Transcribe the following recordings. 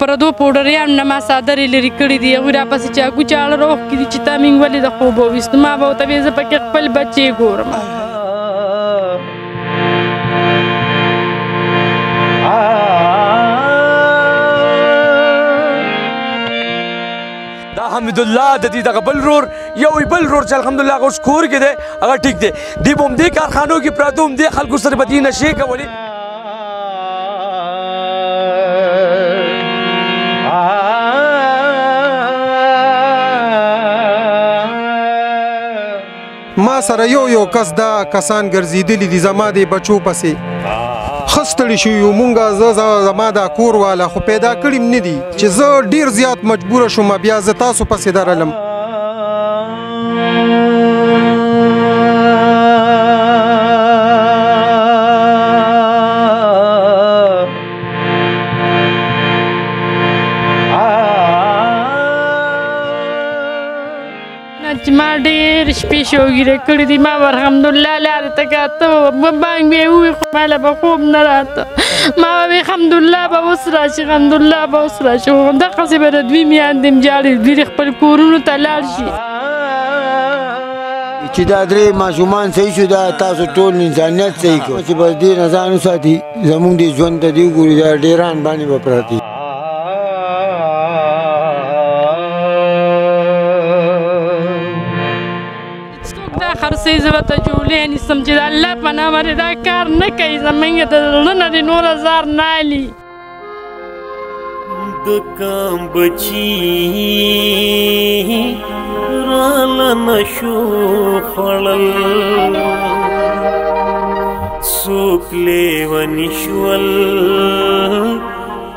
پردو پوډریانو نه ما څادرې لرې کړي دي هغوی راپسې چاقو چاړه راوښکي دي چې تا مونږ ولې د خوبه وویستو ما به ورته ویل زه پکې خپل بچې ګورم دا حمیدالله د دې دغه بل رور یو بل رور چې الحمدلله هغه اوس کور کې دی هغه ټیک دی دوی به همدې کارخانو کې پراته همدې خلکو سره به دې نشې کولې ما سره یو کس دا کسان ګرځېدلي دي زما د بچو پسې ښه ستړي شوي یو مونږ زما دا کور والا خو پیدا کړي م نه دي چې زه ډېر زیات مجبوره شوم بیا زه تاسو پسې درلم چې ما ډېر شپې شوګیرې کړي دي ما به الحمدلله لارې ته کاته بانګ به یې ووي خو ماله به خوب نه راته ما به وي الحمدلله به اوس راشي الحمدلله به اوس راشي خو همدقسې به د دوی میندې م جاړي دوی خپل کورونو ته لاړ شي چې دا درې ماشومان صحیح شو دا تاسو ټول انسانیت صحیح کړو چې بس دې نه ځان وساتي زموږ دې ژوند ته دې وګوري دا ډېران باندې به پراته خرڅې زه به ته جولې نیسم چې د الله په نامه دې دا کار نه کوي زمونږ د زړه نه دې نور زار نه علي د کام بچي راله نشو خوړل څوک لیوني شول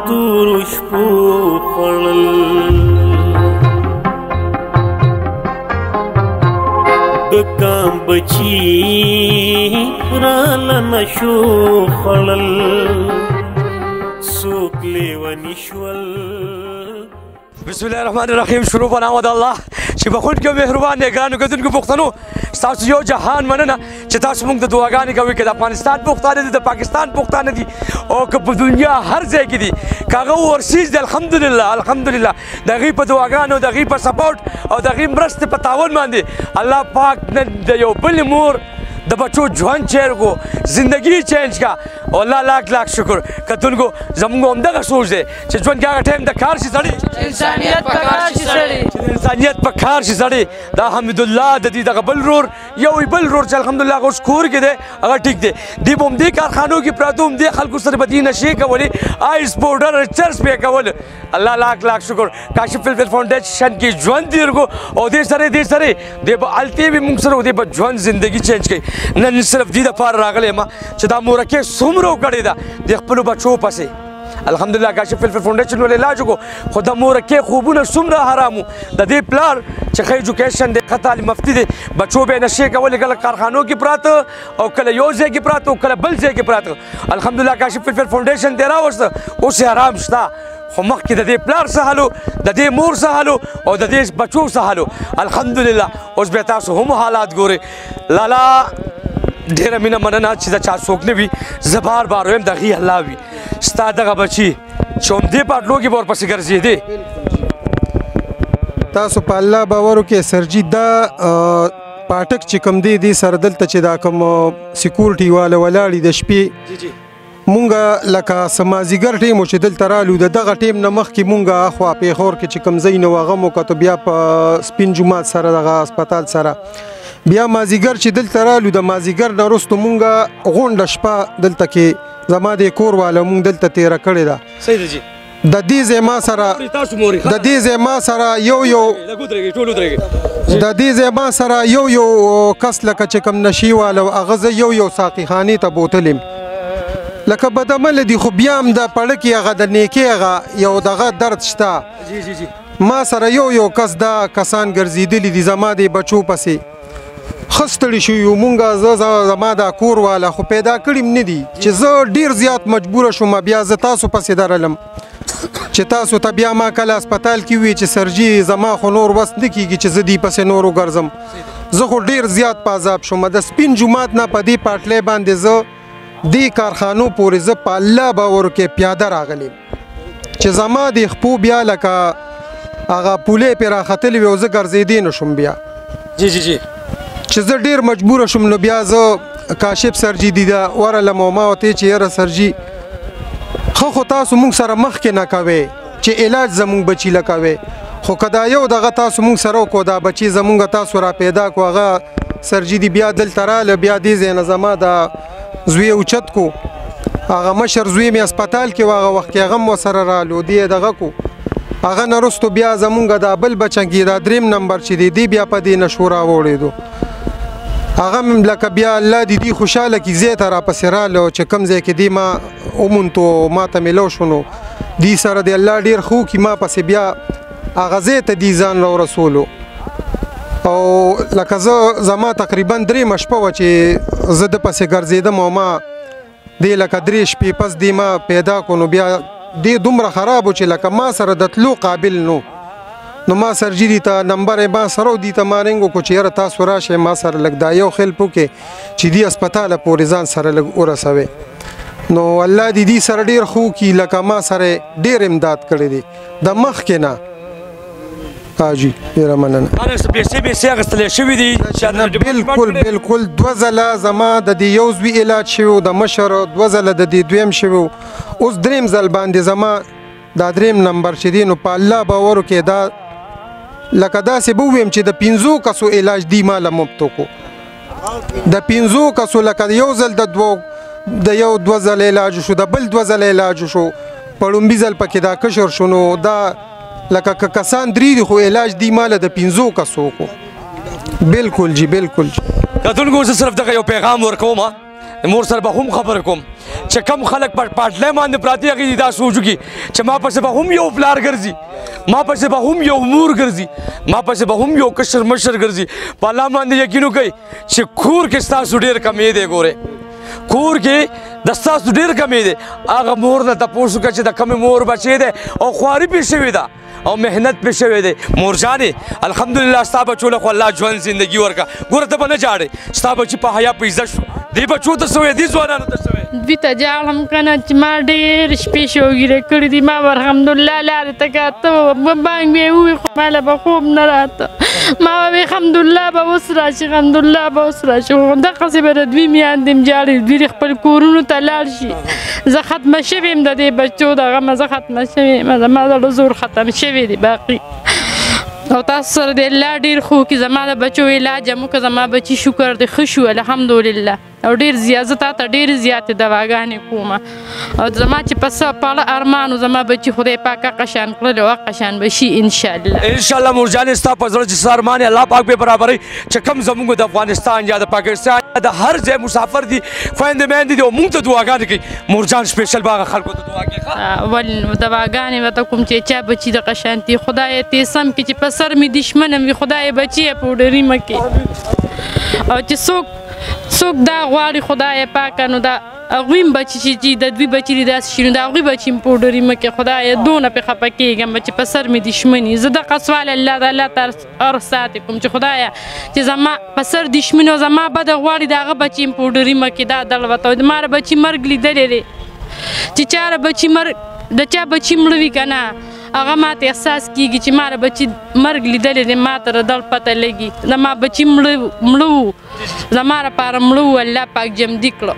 تورو شپو خوړل کام بچی راله نشو خوړل څوک لیوني شول بسم الله الرحمن الرحیم شروع په نام د الله چې بخښونکی او مهربان دی ګرانو کتونکو پښتنو ستاسو یو جهان مننه چې تاسو موږ ته دعاګانې کوئ که د افغانستان پښتانه دي د پاکستان پښتانه دي او که په دنیا هر ځای کې دي که هغه اورسیز دی الحمدلله الحمدلله د هغوی په دعاګانو د هغوی په سپورټ او د هغوی مرستې په تعاون باندې الله پاک نن د یو بلې مور د بچو ژوند چیر کو زندگی چینج کا او الله لاکھ لاکھ شکر کتونکو زموږ همدغه سوچ دی چې ژوند کې هغه ټایم د کار شي سړی انسانیت په کار شي سړی انسانیت په کار شي سړی دا حمیدالله د دې دغه بل رور یو بل رور چې الحمدلله هغه اوس کور کې دی هغه ټیک دی دوی به همدې کارخانو کې پراته همدې خلکو سره به دې نشې کولې آیس پاوډر چرس پې کول الله لاکھ لاکھ شکر کاشف فلفل فاونډیشن کې ژوند تېر کو او دې سره دوی به هلتې به موږ سره دوی به ژوند زندګي چینج کوي نن صرف دې دپاره راغلی یم چې دا مورکې څومره وکړې ده د خپلو بچو پسې الحمدلله کاشف فلفل فاونډیشن ولې علاج وکړو خو د مورکې خوبونه څومره حرام وو د دې پلار چې ښه ایجوکیشن دی ښه تعلیم یافته دی بچو به یې نشې کولې کله کارخانو کې پراته او کله یو ځای کې پراته او کله بل ځای کې پراته الحمدلله کاشف فلفل فاونډیشن دی راوسته اوس یې حرام شته خو مخکې د دې پلار څه حالو د دې مور څه حالو او د دې بچو څه حالو الحمدلله اوس بیا تاسو هم حالات ګورئ لالا ډېره مینه مننه چې دا چا څوک نه وي زه بار بار وایم د هغې الله وي ستا دغه بچي چې همدې پاټلو کې به ورپسې ګرځېدې تاسو په الله باور وکړئ سرجي دا پاټک چې کوم دی دې سره دلته چې دا کوم سکیورټي والا ولاړي د شپې مونږ لکه سمازیګر ټیم چې دلته رالو د دغه ټیم نه مخکې مونږ اخوا پیښور کې چې کوم ځای نه و هغه مو کتو بیا په سپین جومات سره دغه هسپتال سره بیا مازیګر چې دلته رالو د مازیګر نه وروسته مونږ غونډه شپه دلته کې زما د کور والا مونږ دلته تېره کړې ده صحیح ده جی د دې ځای ما سره یو کس لکه چې کوم نشي والا هغه زه یو ساقي خانې ته بوتلم لکه بدعمله دي خو بیا هم د پړکې هغه د نیکۍ هغه یو دغه درد شته ما سره یو کس دا کسان ګرځېدلي دي زما د بچو پسې ښه ستړي شوي یو مونږ زما دا کور والا خو پیدا کړي م نه دي چې زه ډېر زیات مجبوره شوم بیا زه تاسو پسې درلم چې تاسو ته بیا ما کله هسپتال کې وي چې سرجي زما خو نور وس نه کېږي چې زه دې پسې نور وګرځم زه خو ډېر زیات په عذاب شوم د سپین جومات نه په دې پاټلۍ باندې زه دې کارخانو پورې زه په الله باور کې پیاده راغلی چې زما د خپو بیا لکه هغه پولې پې راختلې وې او زه ګرځېدی نه شوم بیا جی جی جی چې زه ډېر مجبوره شوم نو بیا زه کاشف سرجي دیده ورغلم او ما ورته چې یاره سرجي ښه خو تاسو مونږ سره مخکې نه کوئ چې علاج زمونږ بچي له کوئ خو که دا یو دغه تاسو مونږ سره وکړو دا بچي زمونږ تاسو را پیدا کړو هغه سرجي دی بیا دلته راله بیا دې ځای نه زما دا زوی اوچت کو هغه مشر زوی مې هسپتال کې و هغه وخت کې هغه هم ورسره رالو دی یې دغه کو هغه نه وروستو بیا زمونږ دا بل بچنګي دا دریم نمبر چې دی دی بیا په دې نشو راوړېدو هغه مې لکه بیا الله دې دی خوشحاله کړي ځای ته راپسې راله چې کوم ځای کې دی ما وموندو ما ته میلو شو نو دی سره د الله ډېر ښه وکړي ما پسې بیا هغه ځای ته دی ځان راورسولو او لکه زما تقریبا 3 شپه وه چې زه د پسې ګرځېدم او ما دی لکه 3 شپې پس دی ما پیدا کړو نو بیا دی دومره خراب و چې لکه ما سره د تلو قابل نو ما سرجي دی ته نمبر یې ما سره و دی ته ما رنګ وکړو چې یاره تاسو راشئ ما سره لږ دا یو خیل وکړئ چې دی هسپتاله پورې ځان سره لږ ورسوئ نو الله دې دی سره ډېر ښه وکړي لکه ما سره ډېر امداد کړی دی د مخکې نه جی ډېره مننه بالکل 2 ځله زما د دې یو زوی علاج شوی و د مشر 2 ځله د دې دویم شوی و اوس 3 ځل باندې زما دا 3 نمبر چې دی نو په الله باور وکړئ دا لکه داسې به وویم چې د 5 کسو علاج دی ما له مفت وکړو د 5 کسو لکه یو ځل د یو 2 ځله علاج شو د بل 2 ځله علاج شو په لومبي ځل پکې دا کشر شو نو دا لکه کسان 3 دي خو علاج دی ماله د 5 کسو کو بالکل جی بالکل کتونکو زه صرف دغه یو پیغام ورکوم مور سره به هم خبر کوم چې کم خلک پاټلی باندې پراته هغې دا سوچ وکړي چې ما پسې به هم یو پلار ګرځي ما پسې به هم یو مور ګرځي ما پسې به هم یو کشر مشر ګرځي په الله باندې یقین وکړئ چې کور کې ستاسو ډېر کمی دی ګورئ کور کې د ستاسو ډېر کمی دی هغه مور نه تپوس وکړه چې د کمې مور بچی دی او خواري پې شوې ده او محنت پې شوی دی مورجانې الحمدلله ستا بچو له خو الله ژوند زندګي ورکړه ګوره ته به نه جاړې ستا بچي په حیا په عزت شو دې بچو ته څه وایې دې ځوانانو ته څه وایې دوی ته جاړم که نه چې ما ډېر شپې شوګیرې کړي دي ما به الحمدلله لارې ته کاته بانګ مې ووي خو ماله به خوب نه راته ما به الحمدلله به اوس راشي الحمدلله به اوس راشي خو دقسې به د دوی میندې م جاړي دوی خپل کورونو ته لاړ شي زه ختمه شوې یم د دې بچو دغه مه زه ختمه شوې یم زما زړه زور ختم شوی دی باقي او تاسو سره د الله ډېر ښه وکړي زما د بچو علاج هم وکړه زما بچي شکر دی ښه شو الحمدلله او ډېر زیات زه تا ته ډېرې زیاتې دواګانې کوم او زما چې په څه پاړه ارمانو زما بچي خدای پاک هغه شان کړل او هغه شان به شي انشاءالله انشاءالله مورجانې ستا په زړه چې څه ارمان یې الله پاک به برابروي چې کوم زموږ د افغانستان یا د پاکستان یا د هر ځای مسافر دي خویندې میندې دي او موږ ته دعاګانې کوي مورجان سپیشل به هغه خلکو ته دعا کوي ولې دواګانې ورته کوم چې چا بچي دغه شانتي خدای تې سم کړي چې په سر مې دشمن وي خدای بچي یې پوډري مه کړي او چې څوک دا غواړي خدای پاکه نو دا هغوی هم بچي چې د دوی بچي دي داسې شي نو د هغوی بچي هم پوډري مه کړي خدایه دونه پې خفه کېږم چې په سر مې دشمن وي زه دغه سوال الله تعالی ته هر ساتې کوم چې خدایه چې زما په سر دشمن او زما بده غواړي د هغه بچي هم پوډري مه کړي دا دغه ورته د ماره بچي مرګ لیدلی دی چې چاره بچي د چا بچي مړه وي که نه هغه ماته احساس کېږي چې ما بچي مرګ لیدلی دی ما ته د دغه پته لګي زما بچي مړه وو زما لپاره مړه وو الله پاک جمدي کړه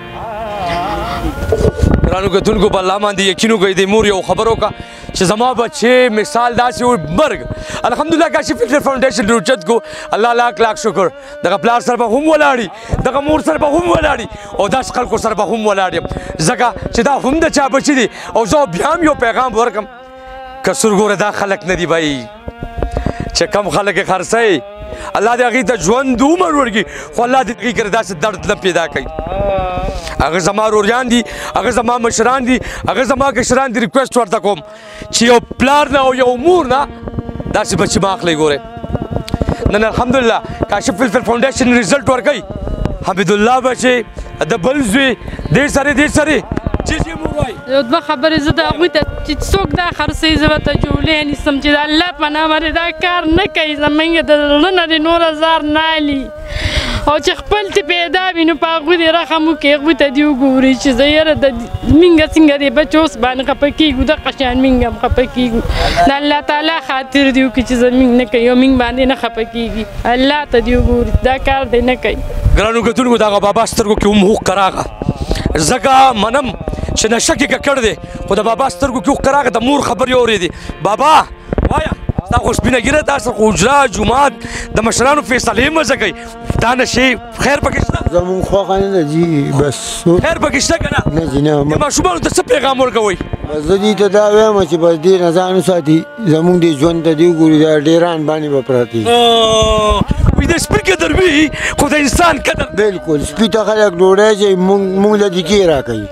ګرانو کتونکو په الله باندې یقین وکړئ د مور یو خبر وکړه چې زما بچی مثال داسې و مرګ الحمدلله کاشف فلټر فاونډیشن روچت کو الله لاک لاک شکر دغه پلار سره به هم ولاړي دغه مور سره به هم ولاړي او داسې خلکو سره به هم ولاړ یم ځکه چې دا هم د چا بچي دي او زه بیا هم یو پیغام ورکړم که سرګوره دا خلک نه دي بھائی چې کم خلک یې خرڅوي الله دې هغې ته ژوند عمر ورکړي خو الله دې هغې کره داسې درد نه پیدا کوي هغه زما روریان دي هغه زما مشران دي هغه زما کشران دي ریکویسټ ورته کوم چې یو پلار نه او یو مور نه داسې بچي مه اخلئ ګورئ نن الحمدلله کاشف فلفل فاونډیشن رزلټ ورکوي حمیدالله بچی د بل زوی دې سره جی مور وایي یو دوه خبرې زه د هغوی ته چې څوک دا خرڅوي زه ورته جولې نیسم چې د الله په نامه دا کار نه کوي زمونږ د زړه نه دې نوره زار نه علي او چې خپل ته پیدا وي نو په هغوی دې رحم وکړي هغوی ته دې وګوري چې زه یاره د مینګه څنګه دې بچ اوس باندې خفه کېږو دغه شان مینګ هم خفه کېږو د الله تعالی خاطر دې وکړي چې زه مینګ نه کوي او مینګ باندې نه خفه کېږي الله ته دې وګوري دا کار دې نه کوي ګرانو کتونکو دغه بابا سترګو کې هم هوښ راغه ځکه منم چې نشه کې ککړ دی خو د بابا سترګو کې هوښ راغه د مور خبرې اورېدې بابا وایه دا خو سپینه ګیره دا سره خو اجرا جومات د مشرانو فیصلې مزه کوي دا نشې خیر پکې شته زمونږ خوښه نه ده جي بس خیر پکې شته که نه نه جي نه د ماشومانو ته څه پیغام ورکوئ بس زه دې ته دا وایم چې بس دې نه ځان وساتي زمونږ دې ژوند ته دې وګوري دا ډېران باندې به پراته وي د سپي قدر وي خو د انسان قدر بلکل سپي ته خلک ډوډۍ چې مونږ له دیکې راکوي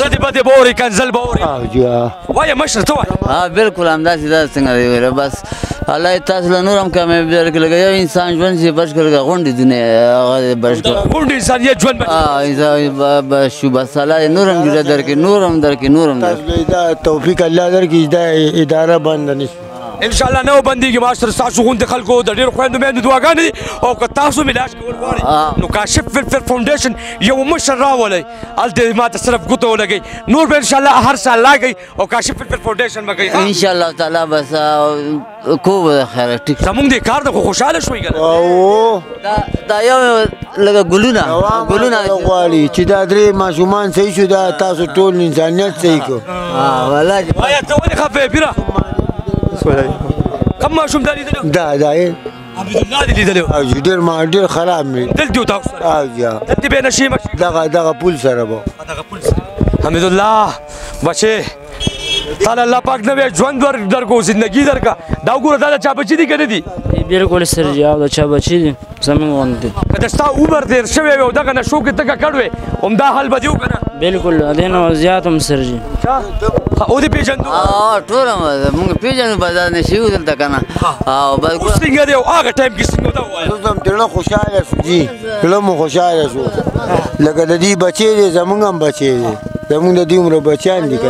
ردې بدې به اوري کنځل به اوري جي وایه مشر ته وایه بلکل همداسې دا څنګه دی ویله بس الله یې تاسو له نور هم کامیابي درکړي لکه یو انسان ژوند چې بچ کړه غونډې دنیا هغه بچ کړه غونډې انسانیت ژوند بس شو بس الله یې نور هم ګیله درکړي نور هم درکړي تاسو له دا توفیق الله درکړي دا اداره بنده نه شي انشاءالله نه وبندېږي ماشر ستاسو غوندې خلکو د ډېرو خویندو میندو دعاګانې دي او که تاسو ملاج کول غواړئ نو کاشف ویلفیر فاونډیشن یو مشر راولئ هلته ما ته صرف ګوته ولګئ نور به انشاءالله هر سال لاګئ او کاشف ویلفیر فاونډیشن به کوئ انشاءالله تعالی بس کو به خیره ټیک زمونږ دې کار د خو خوشحاله شوئ که دا یو لکه ګلونه غواړي چې دا درې ماشومان صحیح شو دا تاسو ټول انسانیت صحیح کړو والله وایه ته ولې خفه یې پیره کم ماشوم دا لیدلی دا عبدالله دې لیدلی او جي ډېر خراب مې دلته و تاسو سره او جي دلته به نشي دغه پول سره به دغه پول سره حمدالله بچې تعالی الله پاک نوی ژوند درکو زندگی درکا دا وګوره دا د چا بچي دي که نه دي بلکل سر جی او د چا بچي دي زموږ غوندې که د ستا عمر تېر شوی وي او دغه نشو کې ته ککړ وې همدا حال به دي و که نه بلکل دې نه زیات هم سر جی او دې پېژندو ټول موږ پېژنو بس دا نشي وو دلته که نه اوس څنګه دی او هغه ټایم کې څنګه دا ووایه اوس هم زړه خوشحاله شو جي زړه مو خوشحاله شو لکه د دې بچی دی زمونږ هم بچی دی زمونږ د دې عمره بچیان دي که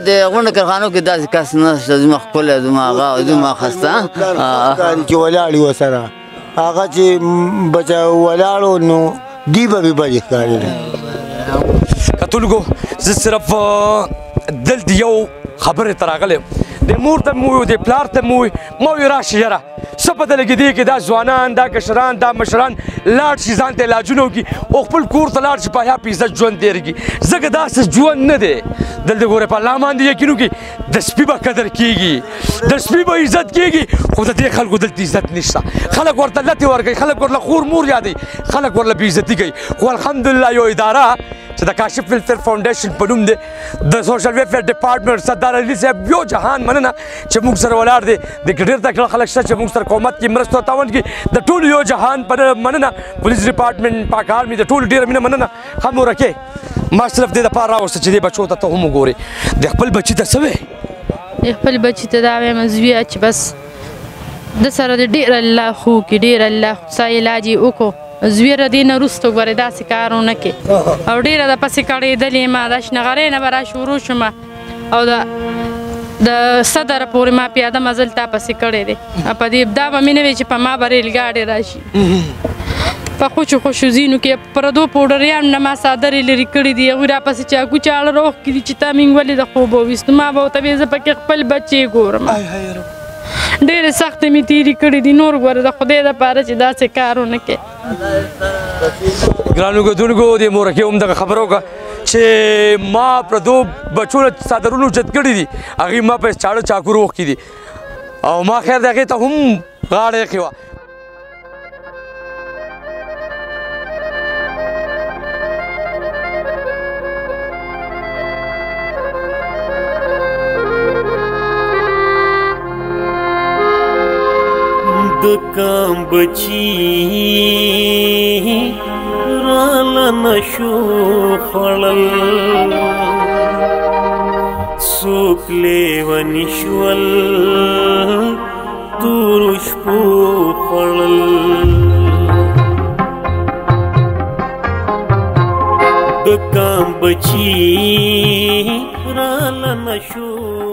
د غونډه کارخانو کې داسې کس نشته زما ښکلی زما هغه زما ښایسته ښکاري چې ولاړ وي ورسره هغه چې بچه ولاړو نو دوی به مې بد ښکارېده کتونکو زه صرف دلته یو خبرې ته راغلی یم د مور ته مې وویل د پلار ته مې وویل ما وویل راشي یاره څه پته لګېدې کې دا ځوانان دا کشران دا مشران لاړ شي ځان ته علاجونه وکړي او خپل کور ته لاړ شي په حیا په عزت ژوند تېر کړي ځکه داسې ژوند نه دی دلته ګورئ په الله باندې یقین وکړي د سپي به قدر کېږي د سپي به عزت کېږي خو د دې خلکو دلته عزت نشته خلک ورته لتې ورکوي خلک ورله خور مور یادوي خلک ورله بې عزتي کوي خو الحمدلله یو اداره چې د کاشف ویلفیر فاونډیشن په نوم دی د سوشل ویلفیر ډپارټمنټ سردار علي صاحب یو جهان مننه چې موږ سره ولاړ دی د ډېر تکړه خلک شته چې موږ سره قومت کې مرسته او تعاون کوي د ټولو یو جهان په مننه پولیس ډپارټمنټ پاک آرمي د ټولو ډېره مینه مننه ښه مورکې ما صرف دې دپاره راوسته چې دې بچو ته هم وګورې د خپل بچي ته څه وې د خپل بچي ته دا وایم زویه چې بس د سره د ډېر الله خو کې ډېر الله ستا علاج یې وکړو زویره دې نه وروسته ګورې داسې کار ونه کړې او ډېره دپسې کړېدلې یم د شنغرۍ نه به را شروع شومه او د صدره پورې ما پیاده مزل تا پسې کړی دی په دې دا به مې نه وي چې په ما به ریلګاډې راشي په خوشو خوشو ځینو کې پردو پوډریانو نه ما څادرې لرې کړي دي هغوی راپسې چاکو چاړه راوښکي دي چې تا مونږ ولې د خوبه وویستو ما به ورته ویې زه پکې خپل بچې ګورم ډېرې سختې مې تېرې کړي دي نور ګوره د خدای دپاره چې داسې کار ونه کړې ګرانو کتونکو دې مورکې هم دغه خبره وکړه چې ما پردو بچو له څادرونو اوچت کړي دي هغوی ما په چاړه چاکو روښکي دي او ما خیر د هغې ته هم غاړه ایښې وه د کام بچی راله نشو خوړل څوک لیوني شول تورو شپو خوړل د کام بچی راله نشو